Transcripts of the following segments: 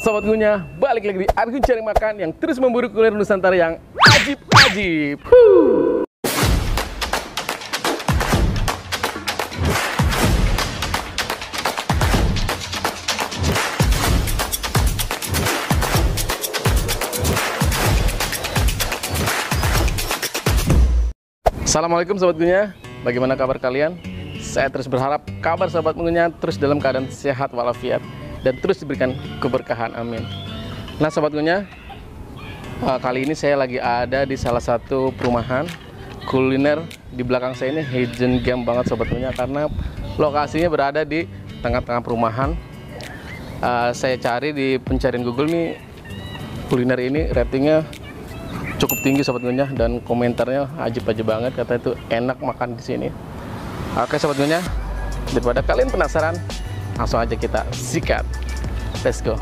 Sobat Ngunyah, balik lagi di Argun Cari Makan yang terus memburu kuliner Nusantara yang ajib-ajib. Assalamualaikum Sobat Ngunyah, bagaimana kabar kalian? Saya terus berharap kabar Sobat Ngunyah terus dalam keadaan sehat walafiat dan terus diberikan keberkahan, amin. Nah Sobat Ngunyah, kali ini saya lagi ada di salah satu perumahan kuliner. Di belakang saya ini hidden gem banget Sobat Ngunyah, karena lokasinya berada di tengah-tengah perumahan. Saya cari di pencarian Google nih, kuliner ini ratingnya cukup tinggi Sobat Ngunyah, dan komentarnya ajib-ajib banget, kata itu enak makan di sini. Oke Sobat Ngunyah, daripada kalian penasaran, langsung aja kita sikat. Let's go.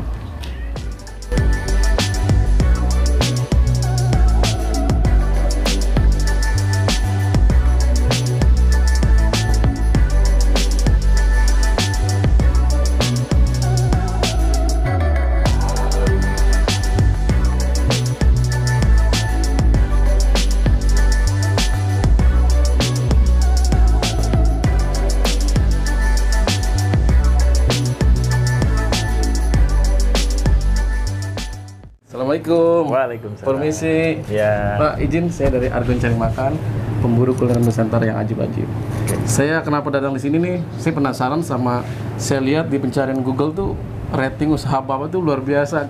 Assalamualaikum. Waalaikumsalam. Permisi. Ya. Pak, izin, saya dari Argun Cari Makan, pemburu kuliner Nusantara yang ajib-ajib. Saya kenapa datang di sini nih? Saya penasaran sama, saya lihat di pencarian Google tuh rating usaha Bapak tuh luar biasa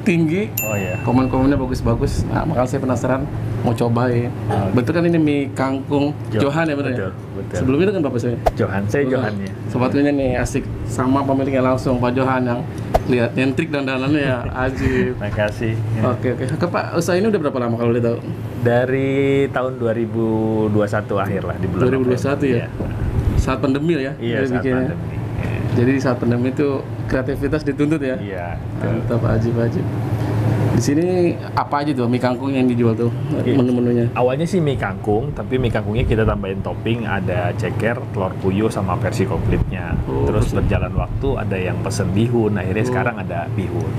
tinggi. Oh iya. Komen-komennya bagus-bagus. Nah, makanya saya penasaran mau cobain. Betul kan ini mie kangkung Johan ya, betul ya? Betul. Sebelumnya itu kan Bapak saya. Johan, saya Johannya. Sobatnya nih asik sama pemiliknya langsung, Pak Johan, yang lihat nyentrik dan dandanannya ya ajib. Makasih. Oke. Pak, usaha ini udah berapa lama kalau boleh tahu? Dari tahun 2021 akhir lah, di bulan 2021 November. ya? Saat pandemi ya? Iya, Jadi saat bikinnya. pandemi. Jadi saat pandemi itu kreativitas dituntut ya? Iya. Mantap, ajib-ajib. Di sini apa aja tuh mie kangkung yang dijual tuh, menu-menunya? Awalnya sih mie kangkung, tapi mie kangkungnya kita tambahin topping, ada ceker, telur puyuh, sama versi komplitnya. Terus berjalan waktu ada yang pesen bihun, akhirnya sekarang ada bihun.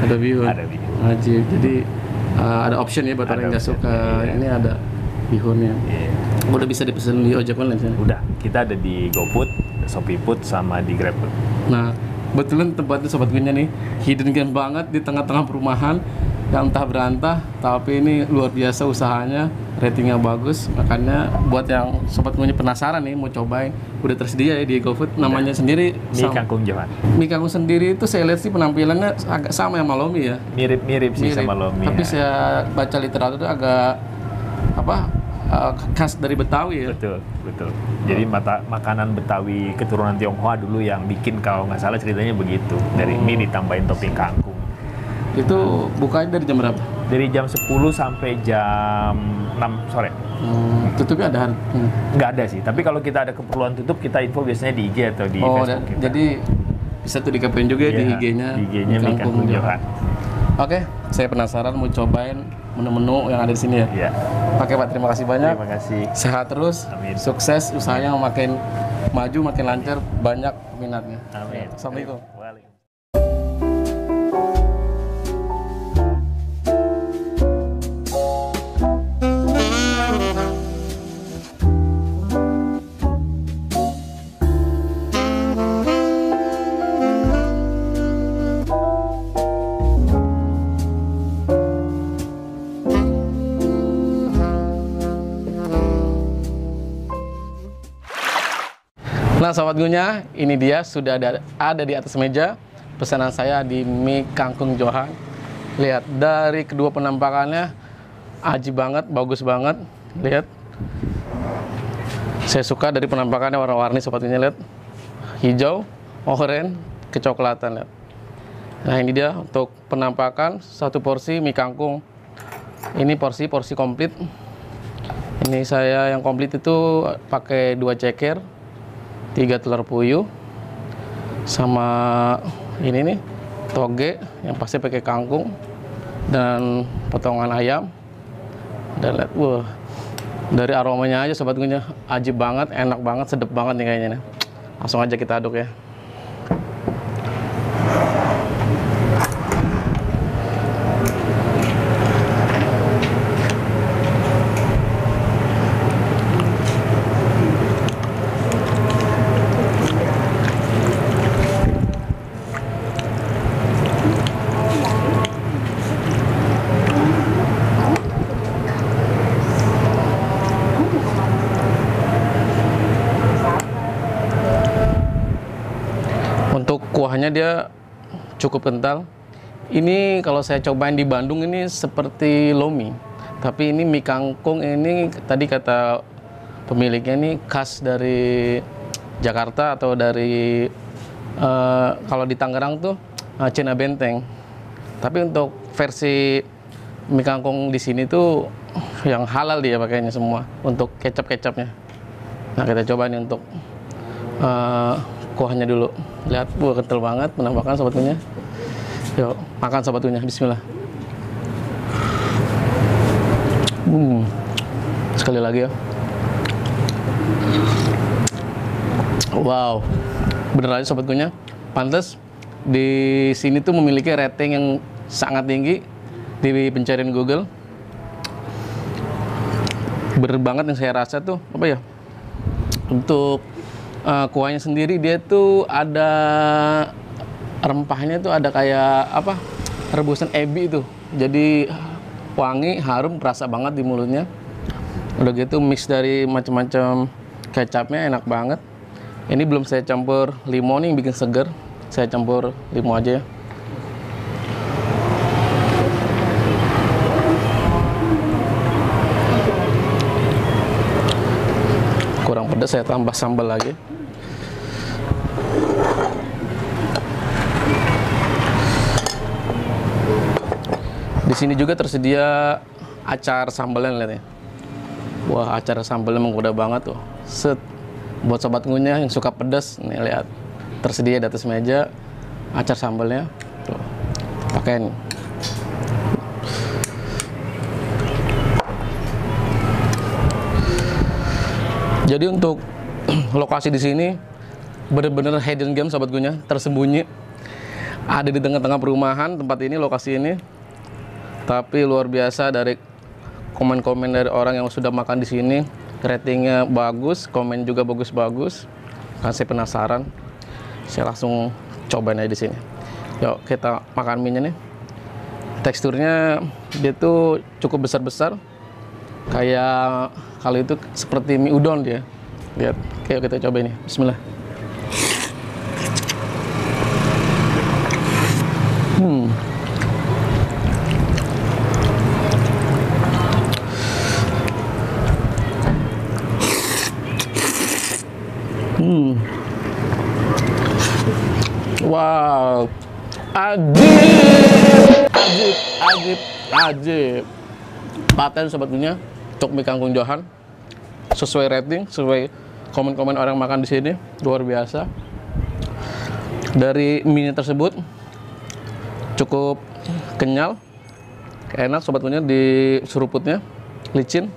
Ada bihun? Ada bihun. Ajib, jadi ada option ya buat orang yang nggak suka, ini ada bihunnya. Iya. Udah bisa dipesan di ojek online sih? Udah, kita ada di GoFood, ShopeeFood, sama di GrabFood. Nah, betulan tempatnya Sobat Ngunyah nih, hidden gem banget di tengah-tengah perumahan yang entah berantah, tapi ini luar biasa usahanya, ratingnya bagus. Makanya buat yang Sobat Ngunyah penasaran nih mau cobain, udah tersedia ya di GoFood. Namanya sendiri Mie kangkung Johan. Mie kangkung sendiri itu saya lihat sih penampilannya agak sama yang Malomi ya. Mirip sih sama Lomi. Tapi ya. saya baca literatur itu agak khas dari Betawi ya. Betul. Jadi makanan Betawi keturunan Tionghoa dulu yang bikin, kalau nggak salah ceritanya begitu. Dari mie ditambahin topping kangkung. Itu bukanya dari jam berapa? Dari jam 10 sampai jam 6 sore. Tutupnya ada hari? Nggak ada sih, tapi kalau kita ada keperluan tutup, kita info biasanya di IG atau di Facebook kita. Jadi bisa tuh dikepoin juga ya, di IG-nya. Di IG-nya Mie Kangkung Johan. Oke, saya penasaran mau cobain menu-menu yang ada di sini ya. Iya. Oke Pak, terima kasih banyak. Terima kasih. Sehat terus, Amin. sukses, usahanya makin maju, makin lancar, banyak minatnya. Amin. Assalamualaikum. Waalaikumsalam. Nah Sobat Ngunyah, ini dia sudah ada di atas meja pesanan saya di mie kangkung Johan. Lihat dari kedua penampakannya, ajib banget, bagus banget. Lihat, saya suka dari penampakannya warna-warni Sobat Ngunyah. Lihat, hijau, oranye, kecoklatan. Lihat. Nah ini dia untuk penampakan satu porsi mie kangkung. Ini porsi komplit. Ini saya yang komplit itu pakai 2 ceker, 3 telur puyuh, sama ini nih toge yang pasti pakai kangkung, dan potongan ayam. Dan lihat, wah, dari aromanya aja Sobat Ngunyah ajib banget, enak banget, sedap banget nih kayaknya nih. Langsung aja kita aduk ya. kuahnya dia cukup kental. Ini kalau saya cobain di Bandung ini seperti lomi, tapi ini mie kangkung ini tadi kata pemiliknya ini khas dari Jakarta atau dari kalau di Tangerang tuh Cina Benteng. Tapi untuk versi mie kangkung di sini tuh yang halal dia pakainya semua untuk kecap-kecapnya. Nah, kita coba nih untuk kuahnya dulu. Lihat, kental banget, menambahkan sobat kunyah. Yuk, makan sobat kunyah, bismillah. Sekali lagi ya. Wow, bener aja sobat kunyah. Pantes di sini tuh memiliki rating yang sangat tinggi di pencarian Google. Bener banget yang saya rasa tuh apa ya? Untuk kuahnya sendiri dia tuh ada rempahnya tuh ada kayak apa? Rebusan ebi tuh. Jadi wangi, harum, terasa banget di mulutnya. Udah gitu mix dari macam-macam kecapnya enak banget. Ini belum saya campur limau nih bikin seger. Saya campur limau aja ya. Kurang pedas, saya tambah sambal lagi. Di sini juga tersedia acar sambalnya, lihat ya. Wah, acar sambalnya menggoda banget tuh. Set. Buat sobat ngunyah yang suka pedas, nih lihat. Tersedia di atas meja acar sambalnya. Tuh. Pakai nih. Jadi untuk lokasi di sini bener-bener hidden gem sobat ngunyah, tersembunyi. Ada di tengah-tengah perumahan tempat ini, lokasi ini. Tapi luar biasa dari komen-komen dari orang yang sudah makan di sini, ratingnya bagus, komen juga bagus-bagus. Kan saya penasaran, saya langsung cobain aja di sini. Yuk kita makan mie-nya nih. Teksturnya dia tuh cukup besar-besar, kayak kalau itu seperti mie udon dia. Lihat, kayak kita coba ini. Bismillah. Wow, ajib. Paten sobat punya cok mie kangkung Johan, sesuai rating, sesuai komen-komen orang makan di sini, luar biasa. Dari mie tersebut cukup kenyal, enak sobat punya di seruputnya, licin.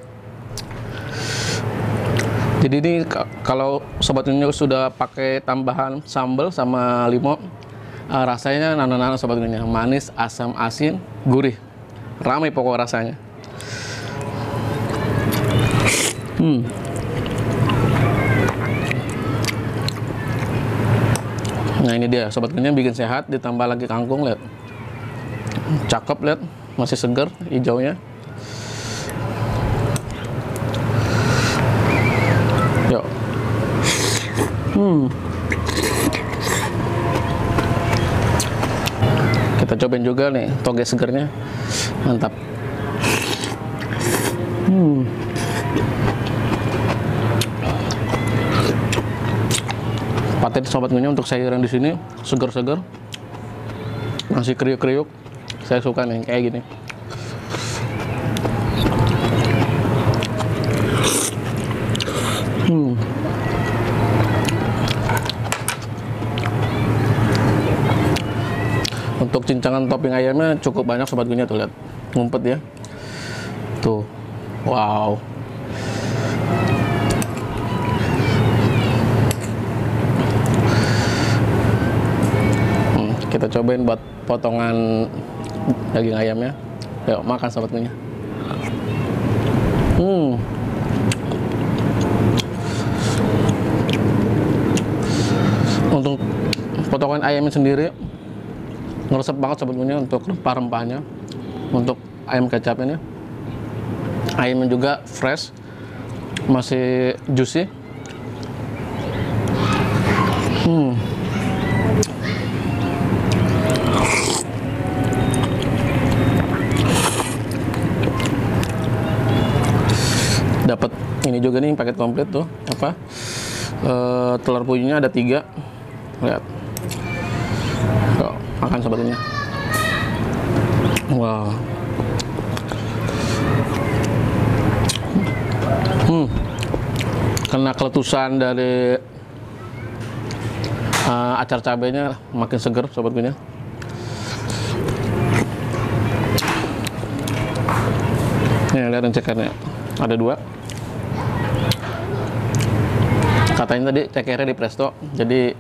Jadi ini kalau sobat punya sudah pakai tambahan sambal sama limau, rasanya nano-nano sobat punya, manis, asam, asin, gurih, ramai pokok rasanya. Nah ini dia sobat kunyah bikin sehat, ditambah lagi kangkung, lihat, cakep, lihat, masih segar hijaunya. Yuk. Kita cobain juga nih toge segernya, mantap. Paten sobat ngunyah untuk sayuran di sini segar-segar, masih kriuk-kriuk. Saya suka nih kayak gini. Untuk cincangan topping ayamnya cukup banyak sobat ngunyah, tuh lihat, ngumpet ya. Tuh, wow. Kita cobain buat potongan daging ayamnya. Yuk makan sobat ngunyah. Untuk potongan ayamnya sendiri ngeresep banget sobat ngunyah untuk rempah-rempahnya. Untuk ayam kecap ini, ayamnya juga fresh, masih juicy. Ini juga nih paket komplit tuh, apa? Telur puyuhnya ada 3. Lihat. Tuh, makan sobatnya. Wow. Kena keletusan dari acar cabenya makin seger sobatnya. Nih lihat cekernya, ada 2. Katanya tadi cekernya di presto, jadi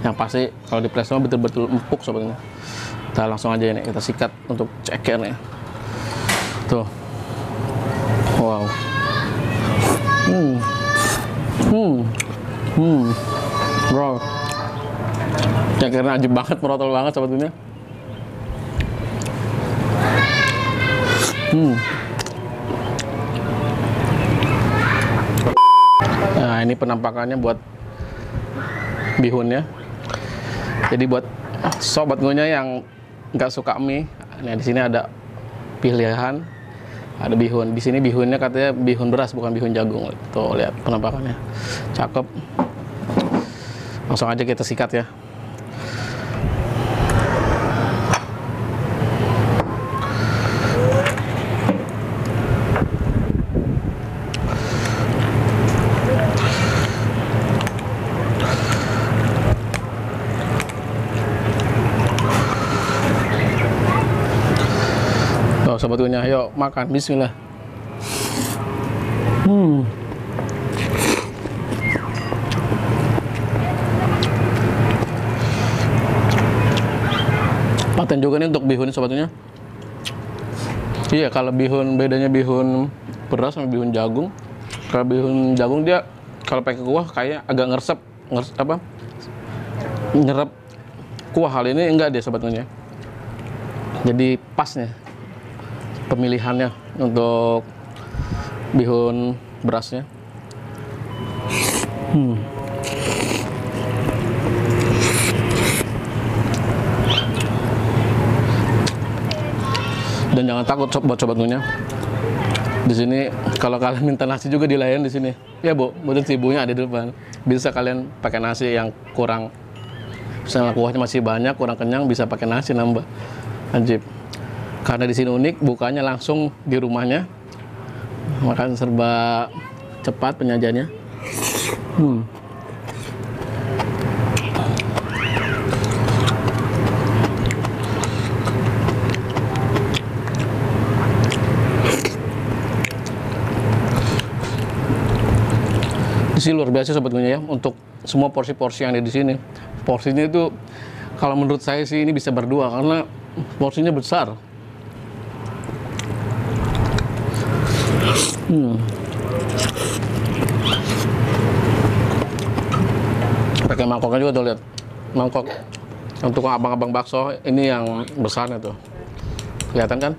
yang pasti kalau di presto betul-betul empuk sobatnya. Kita langsung aja ini kita sikat untuk cekernya. Tuh, wow. Bro, cekernya ajib banget, merotol banget sobatnya. Nah, ini penampakannya buat bihunnya. Jadi buat sobat ngunyah yang nggak suka mie, nah di sini ada pilihan, ada bihun. Di sini bihunnya katanya bihun beras, bukan bihun jagung. Tuh lihat penampakannya, cakep. Langsung aja kita sikat ya. Sobat ngunyah, yuk makan, bismillah. Paten juga nih untuk bihun sobat ngunyah. Iya, kalau bihun bedanya bihun beras sama bihun jagung. Kalau bihun jagung dia kalau pakai kuah kayak agak nyerap kuah. Hal ini enggak dia sobat ngunyah. Jadi pasnya pemilihannya untuk bihun berasnya. Dan jangan takut buat sobat ngunyah. Di sini kalau kalian minta nasi juga dilayan di sini. Ya Bu, kemudian si ibunya ada di depan. Bisa kalian pakai nasi yang kurang, misalnya kuahnya masih banyak, kurang kenyang, bisa pakai nasi nambah. Ajib. Karena di sini unik, bukanya langsung di rumahnya, makan serba cepat penyajiannya. Di sini luar biasa sobat ngunyah ya, untuk semua porsi-porsi yang ada di sini. Porsinya itu kalau menurut saya sih ini bisa berdua karena porsinya besar. Pakai mangkoknya juga tuh, lihat mangkok untuk abang-abang bakso ini yang besarnya tuh, kelihatan kan?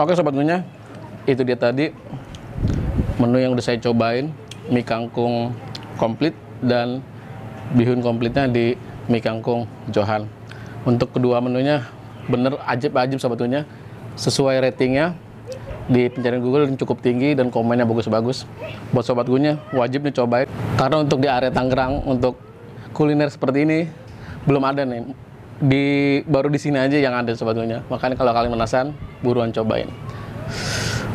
Oke sobat ngunyah, itu dia tadi menu yang udah saya cobain, mie kangkung komplit dan bihun komplitnya di mie kangkung Johan. Untuk kedua menunya bener ajib-ajib sobat ngunyah, sesuai ratingnya di pencarian Google yang cukup tinggi dan komennya bagus-bagus. Buat sobat ngunyah wajib nih cobain, karena untuk di area Tangerang untuk kuliner seperti ini belum ada nih. Baru di sini aja yang ada sobat ngunyah. Makanya kalau kalian penasaran, buruan cobain.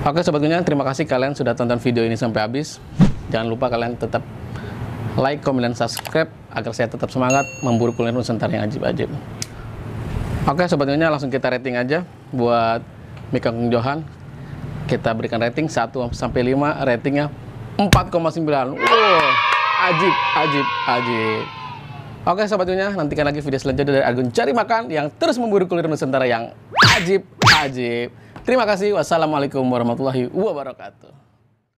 Oke sobat ngunyah, terima kasih kalian sudah tonton video ini sampai habis. Jangan lupa kalian tetap like, komen, dan subscribe agar saya tetap semangat memburu kuliner Nusantara yang ajib-ajib. Oke sobat ngunyah, langsung kita rating aja buat mie kangkung Johan. Kita berikan rating 1 sampai 5, ratingnya 4,9. Wow, ajib. Oke sobat ngunyah, nantikan lagi video selanjutnya dari Argun Cari Makan yang terus memburu kuliner Nusantara yang ajib. Terima kasih. Wassalamualaikum warahmatullahi wabarakatuh.